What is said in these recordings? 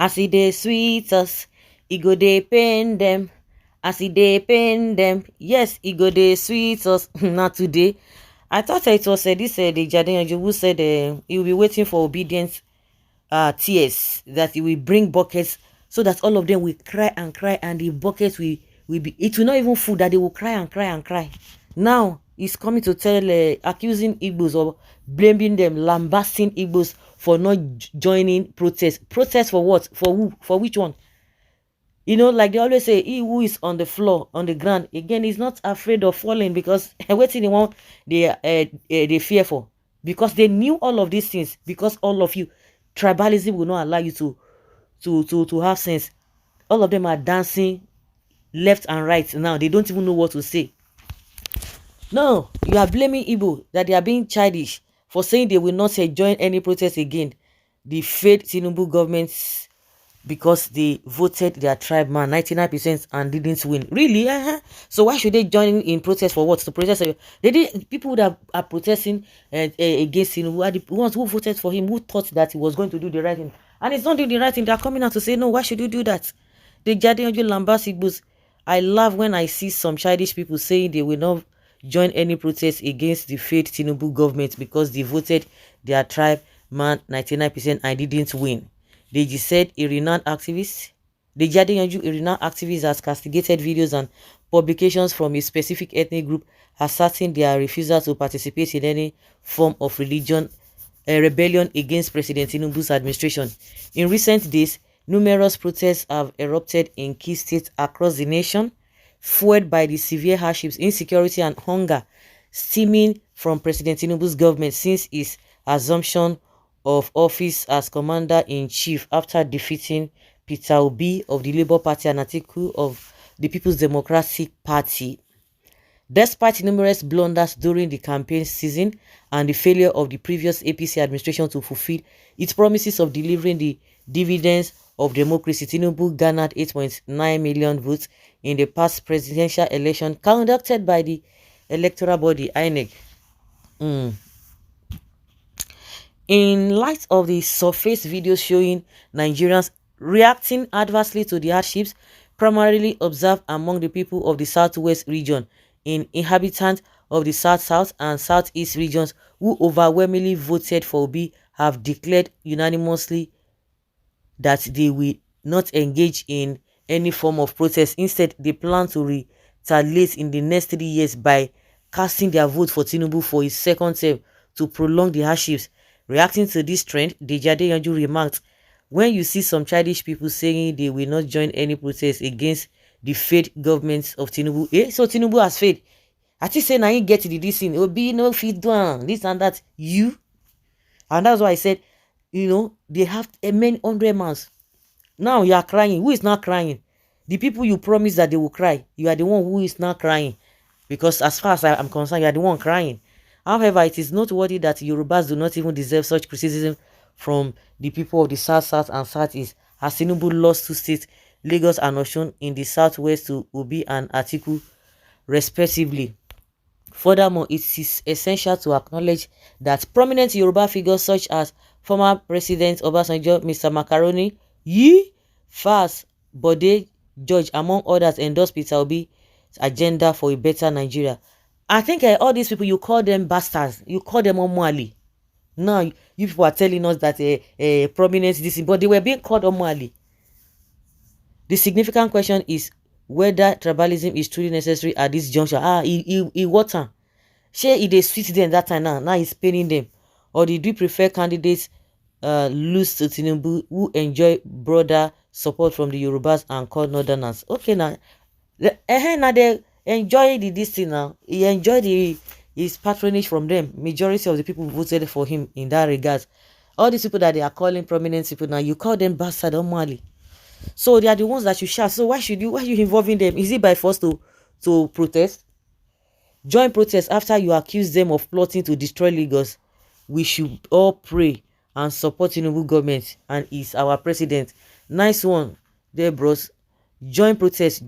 As e dey sweet us, e go dey pain them. As e dey pain them, yes, e go dey sweet us. Not today. I thought it was this the Adeyanju who said he will be waiting for obedience tears, that he will bring buckets so that all of them will cry, and the buckets will be, it will not even full, that they will cry and cry and cry. Now he's coming to tell, accusing Igbos, or blaming them, lambasting Igbos for not joining protest. Protest for what? For who? For which one? You know, like they always say, he who is on the floor, on the ground, again, is not afraid of falling, because waiting the one they fear for, because they knew all of these things, because all of you, tribalism will not allow you to have sense. All of them are dancing left and right now. They don't even know what to say. No, you are blaming Igbo that they are being childish for saying they will not join any protest again. The failed Tinubu government, because they voted their tribe man 99% and didn't win. Really? So why should they join in protest for what? To protest? They did. People that are protesting against Tinubu are the ones who voted for him, who thought that he was going to do the right thing, and it's not doing the right thing. They're coming out to say, no, why should you do that? The Adeyanju lambast Igbos. I love when I see some childish people saying they will not join any protest against the failed Tinubu government because they voted their tribe man 99% and didn't win. They just said a renowned activist, the Adeyanju, a renowned activist, has castigated videos and publications from a specific ethnic group asserting their refusal to participate in any form of rebellion against President Tinubu's administration. In recent days, numerous protests have erupted in key states across the nation, fueled by the severe hardships, insecurity, and hunger stemming from President Tinubu's government since his assumption of office as commander-in-chief after defeating Peter Obi of the Labour Party and Atiku of the People's Democratic Party. Despite numerous blunders during the campaign season and the failure of the previous APC administration to fulfill its promises of delivering the dividends of democracy, Tinubu garnered 8.9 million votes in the past presidential election conducted by the electoral body INEC. In light of the surface videos showing Nigerians reacting adversely to the hardships primarily observed among the people of the Southwest region, in inhabitants of the South and Southeast regions who overwhelmingly voted for Obi have declared unanimously that they will not engage in any form of protest. Instead, they plan to retaliate in the next 3 years by casting their vote for Tinubu for his second term to prolong the hardships. Reacting to this trend, Adeyanju remarked, when you see some childish people saying they will not join any protest against the failed government of Tinubu, so Tinubu has failed. I think say now you get to this thing, Obi no fit down, this and that, you. And that's why I said, you know, they have a many 100 months. Now you are crying. Who is not crying? The people you promised that they will cry. You are the one who is not crying. Because as far as I am concerned, you are the one crying. However, it is noteworthy that Yorubas do not even deserve such criticism from the people of the South and Southeast, as Tinubu lost 2 states, Lagos and Osun, in the Southwest to Obi and Atiku, respectively. Furthermore, it is essential to acknowledge that prominent Yoruba figures such as former President Obasanjo, Mr. Macaroni, Fast, Bode, George, among others, endorsed Peter Obi's agenda for a better Nigeria. I think all these people, you call them bastards, you call them Omuali. Now, you people are telling us that prominence, this, but they were being called Omuali. The significant question is whether tribalism is truly necessary at this juncture. He water. Share it they sweet them that time now he's paying them. Or did we prefer candidates lose to Tinubu who enjoy broader support from the Yorubas and called Northerners? Okay, now they enjoy this thing now. He enjoyed his patronage from them. Majority of the people voted for him in that regard. All these people that they are calling prominent people now, you call them bastard or Mali. So they are the ones that you shout. So why are you involving them? Is it by force to protest? Join protest after you accuse them of plotting to destroy Lagos. We should all pray and support Tinubu government and is our president. Nice one there, bros. Join protest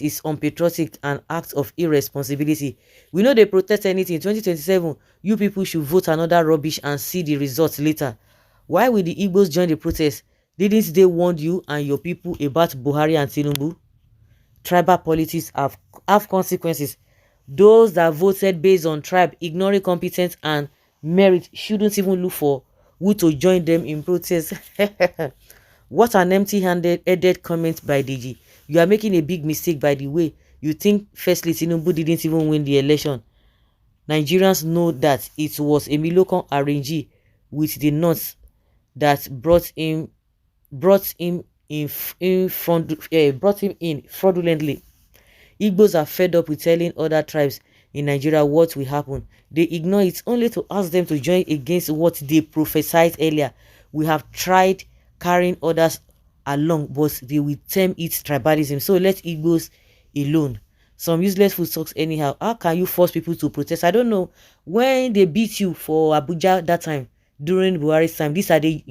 is unpatriotic and act of irresponsibility. We know they protest anything. 2027, you people should vote another rubbish and see the results later. Why will the Igbos join the protest? Didn't they warn you and your people about Buhari and Tinubu? Tribal politics have consequences. Those that voted based on tribe, ignoring competence and merit, shouldn't even look for who to join them in protest. What an empty-handed comment by DG. You are making a big mistake, by the way. You think firstly Tinubu didn't even win the election. Nigerians know that it was a Milocon arrangee with the North that brought him in fraudulently. Igbos are fed up with telling other tribes in Nigeria what will happen. They ignore it only to ask them to join against what they prophesied earlier. We have tried carrying others along, but they will term it tribalism. So let Igbos alone. Some useless food talks anyhow. How can you force people to protest? I don't know. When they beat you for Abuja that time, during Buhari's time, these are the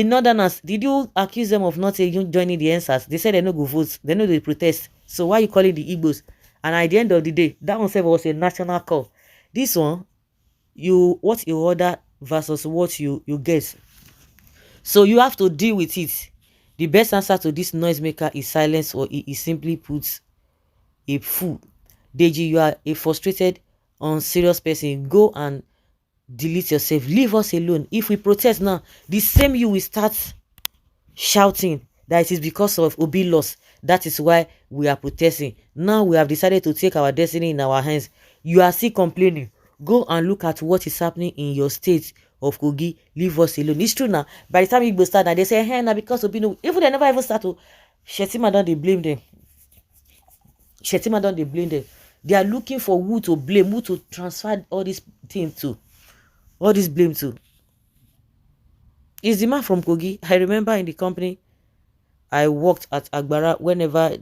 northerners, did you accuse them of not even joining the answers? They said they no go vote, they know they protest. So why you calling the Igbos? And at the end of the day, that one said was a national call. This one, what you order versus what you get. So you have to deal with it. The best answer to this noisemaker is silence, or he simply puts a fool. Deji, you are a frustrated, unserious person. Go and delete yourself. Leave us alone. If we protest now, the same you will start shouting that it is because of Obi loss. That is why we are protesting. Now we have decided to take our destiny in our hands. You are still complaining. Go and look at what is happening in your state of Kogi. Leave us alone. It's true now. By the time Igbo start, and they say, hey, now because Obi no, even they never even start to Shetima down, they blame them. Shetima down, they blame them. They are looking for who to blame, who to transfer all this thing to. All this blame to. Is the man from Kogi. I remember in the company I worked at Agbara, whenever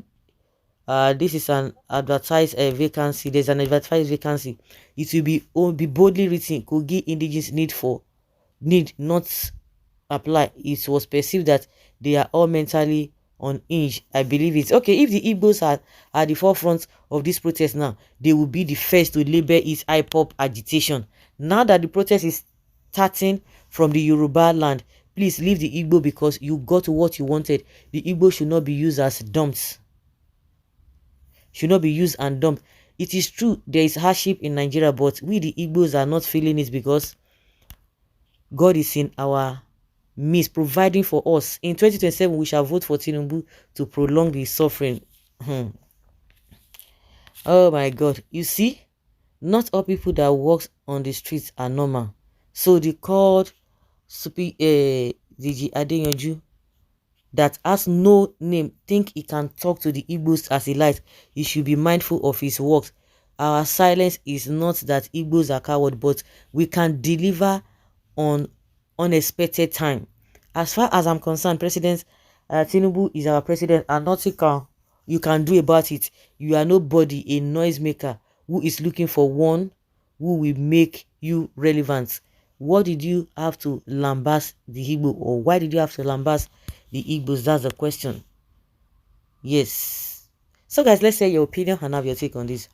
this is an advertised vacancy, there's an advertised vacancy, it will be boldly written, Kogi indigenous need not apply. It was perceived that they are all mentally unhinged. I believe it. Okay, if the Igbos are at the forefront of this protest now, they will be the first to label it hip-hop agitation. Now that the protest is starting from the Yoruba land, please leave the Igbo, because you got what you wanted. The Igbo should not be used as dumps. Should not be used and dumped. It is true there is hardship in Nigeria, but we the Igbos are not feeling it because God is in our midst, providing for us. In 2027, we shall vote for Tinubu to prolong the suffering. Oh my God. You see, not all people that walk on the streets are normal. So the called DG Adeyanju that has no name think he can talk to the Igbos as he likes. He should be mindful of his works. Our silence is not that Igbos are coward, but we can deliver on unexpected time. As far as I'm concerned, President Tinubu is our president, and nothing you can do about it. You are nobody, a noisemaker who is looking for one who will make you relevant. What did you have to lambast the Igbo, or why did you have to lambast the Igbos? That's the question. Yes. So guys, let's say your opinion and have your take on this.